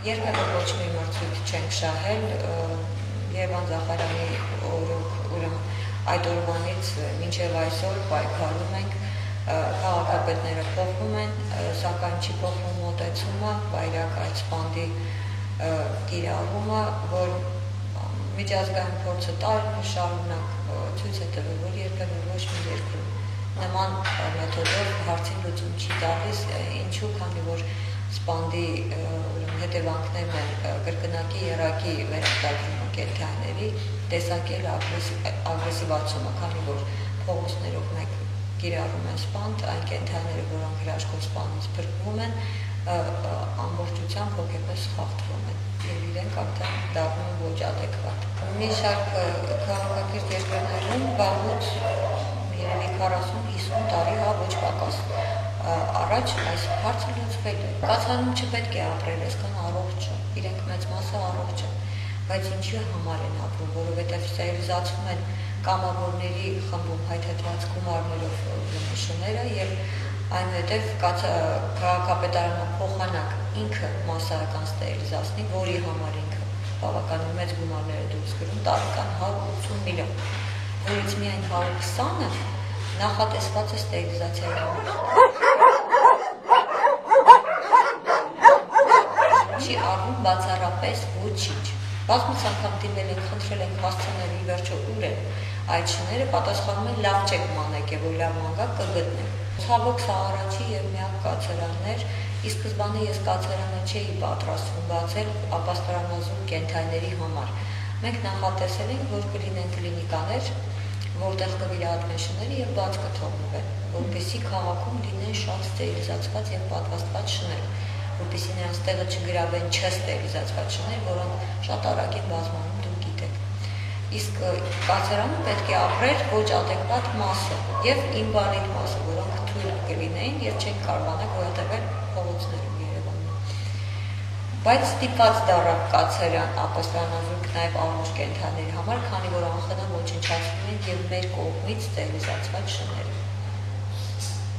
երբևէ ոչ մի մրցույթ չենք շահել եւ Անձախարանի ուրեմն այդ օրվանից մինչեւ այսօր պայքարում ենք, քաղաքապետները փոխվում են, սակայն չի փոխվում մոտեցումը, վայրակ այդ սպանդի կիրառումը, որ միջազգային փորձը տարիներ շարունակ ցույց է տվել, որ երբևէ ոչ մի երկրում նման մեթոդով հարցին լուծում չի տալիս, ինչու, քանի որ սպանդի հետևանքներն են կրկնակի եռակի վերարտադրումը կենդանիների, տեսակել ագրեսիվացումը, քանի որ փողոցներով մեկ կիրառում են սպանդ, այն կենդանիները, որոնք հրաշքով սպանդից փրկվում են, ամբողջությամբ հոգեպես խախտվում են եւ իրենք արդեն դառնում են ոչ ադեկվատ։ Մի շարք քաղաքակիրթ երկրներում վաղուց երևի 40-50 տարի, ոչ պակաս առաջ այս հարցը լուծվել է։ Կացանում չպետք է ապրել այսքան առողջը, իրենք մեծ մասը առողջ են, բայց ինչի համար են ապրում, որովհետև ստերիլիզացվում են կամավորների խմբում հայթայթված գումարներով շները եւ այնուհետև քաղաքապետարանը փոխանակ ինքը մասսայական ստերիլիզացնի, որի համար ինքը բավականին մեծ գումարներ է դուրս գրում, տարեկան 180 միլիոն, որից միայն 120-ը նախատեսված է ստերիլիզացիայի համար։ Չի առնում բացառապես ոչինչ։ Բազմից անգամ դիմել ենք, խնդրել ենք հասցնել ի վերջո ուր են այդ շները, պատասխանում են լավ չեք մանեք եւ որ լավ մանգակ կգտնեք։ Ցավոք սա առաջի եւ միակ կացարանն էր, ի սկզբանե ես կացարանը չէի պատրաստվում բացել ապաստարանազում կենդանիների համար։ Մենք նախատեսել ենք, որ կլինեն կլինիկաներ, որտեղ կվիրահատվեն շները եւ բաց կթողնվեն, որպեսզի քաղաքում լինեն շատ ստերիլիզացված եւ պատվաստված շներ, որպեսզի նրանց տեղը չգրավեն չստերիլիզացված շներ, որոնք շատ արագ են բազմանում, դուք գիտեք։ Իսկ կացարանը պետք է ապրեր ոչ ադեկվատ մասը եւ ինվալիդ մասը, որոնք թույլ կլինեին եւ չեն կարողանա գոյատևել փողոցներում Երևանում։ Բայց ստիպված դառավ կացարան ապաստարանազուրկ նաեւ առողջ կենդանիների համար, քանի որ անխնա ոչնչացնում են եւ մեր կողմից ստերիլիզացված շները։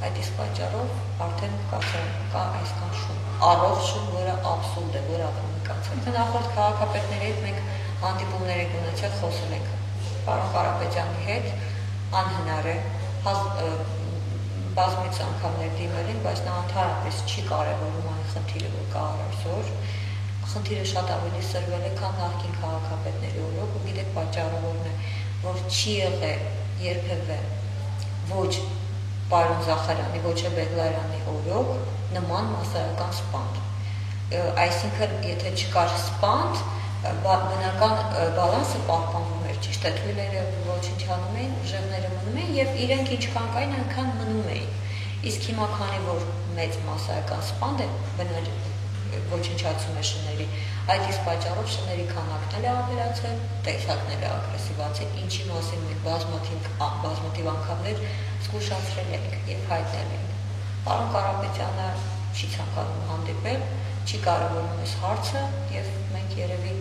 Այդ իսկ պատճառով արդեն կացարանում կա այսքան շուն, առողջ շուն, որը աբսուրդ է, որ ապրում է կացարանը։ Նախորդ քաղաքապետների հետ մենք հանդիպումներ ենք ունեցել, խոսել ենք պարոն Կարապետյանի հետ, անհնար է, բազմից անգամներ դիմել ենք, բայց նա ընդհանրապես չի կարևորում այն խնդիրը, որ կա այսօր։ Խնդիրը շատ ավելի սրվել է, քան նախկին քաղաքապետների օրոք, ու գիտեք պատճառը որն է, որ չի եղել երբևէ ոչ պարոն Զախարյանի, ոչ է Բեգլարյանի օրոք նման մասսայական սպանդ։ Այսինքն, եթե չկար սպանդ, բնական բալանսը պահպանվում էր, ճիշտ է, թույլերը ոչնչանում էին, ուժեղները մնում էին եւ իրենք ինչքան կային, այնքան մնում էին։ Իսկ հիմա քանի որ մեծ մասսայական սպանդ է ոչնչացում է շների, այդ իսկ պատճառով շների քանակն էլ է ավելացել, տեսակն էլ է ագրեսիվացել, ինչի մասին մենք բազմաթիվ անգամներ զգուշացրել ենք եւ հայտնել ենք։ Պարոն Կարապետյանը չի ցանկանում հանդիպել, չի կարևորում այս հարցը եւ մենք երևի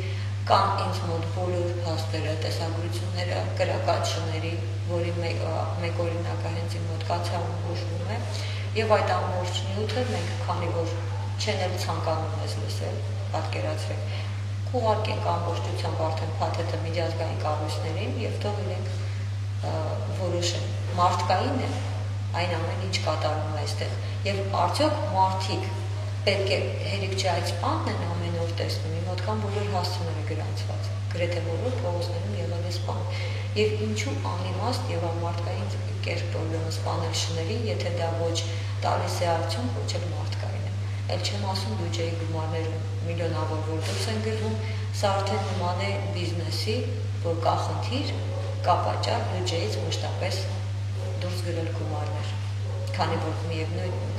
կան ինձ մոտ բոլոր փաստերը, տեսագրությունները կրակած շների, որի մեկ օրինակը հենց իմ մոտ կացարան հուշվում է եւ այդ ամբողջ նյութը մենք քանի որ չեն էլ ցանկանում ես լսել, պատկերացրեք, կուղարկենք ամբողջությամբ արդեն փաթեթը միջազգային կառույցներին եւ թող իրենք որոշեն մարդկային է այն ամեն ինչ կատարվում է այստեղ եւ արդյոք մարդիկ պետք է հերիք չէ այդ սպանդն են ամեն օր տեսնում, իմ մոտ կան բոլոր հասցեները գրանցված, գրեթե բոլոր փողոցներում եղել է սպանդ եւ ինչու անիմաստ եւ ամարտկային կերպ պրոբլեմը սպանել շներին, եթե դա ոչ տալիս է արդյունք, ոչ էլ մարդկային է։ Էլ չեմ ասում բյուջեի գումարները միլիոնավոր որ դուրս են գրվում, սա արդեն նման է բիզնեսի, որ կա խնդիր, կա պատճառ բյուջեից մշտապես դուրս գրել գումարներ,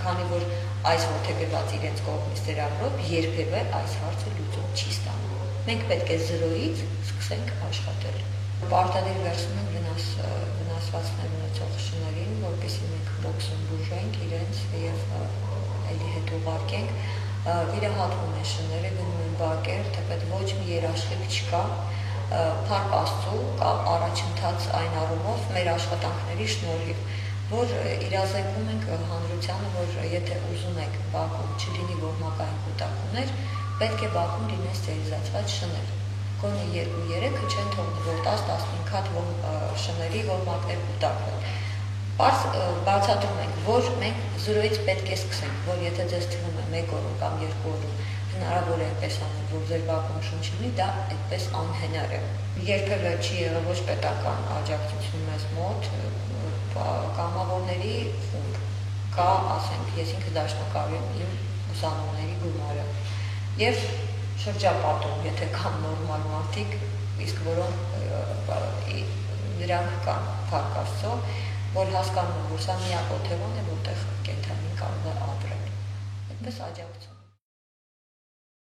քանի որ այս որդեգրված իրենց կողմից ծրագրով երբևէ այս հարցը լուծում չի ստանում։ Մենք պետք է զրոյից սկսենք աշխատել։ Պարտադիր վերցնում ենք վնասվածքներ ունեցող շներին, որպեսզի մենք բոքսում բուժենք իրենց եւ էլի հետ ուղարկենք։ Վիրահատվում են շները, գնում են բակեր, թեպետ ոչ մի երաշխիք չկա։ Փառք Աստծո, կա առաջընթաց այն առումով մեր աշխատանքների շնորհիվ, որ իրազեկում ենք հանրությանը, որ եթե ուզում եք բակում չլինի ոհմակային կուտակումներ, պետք է բախում լինեն ստերիլիզացված շներ։ Գոնե 2-3-ը չեն թողնի, որ 10-15 հատ շների որմակներ կուտակվեն։ Բացատրում ենք, որ մենք 0-ից պետք է սկսենք, որ եթե ձեզ թվում է 1 օրում կամ 2 օրում հնարավոր է այդպես անել, որ ձեր բակում շունչ լինի, դա այդպես անհնար է։ Երբևէ չի եղել ոչ պետական աջակցություն մեզ մոտ, կամավորների խումբ կա, ասենք, ես ինքը դաշնակահարում եմ իմ ուսանողների գումարը եւ շրջապատում, եթե կան նորմալ մարդիկ, իսկ որոնք նրանք կան Փառք Աստծո, որ հասկանում են, որ սա միակ օթևան է, որտեղ կենդանին կարող է ապրել։ Այդպես աջակցություն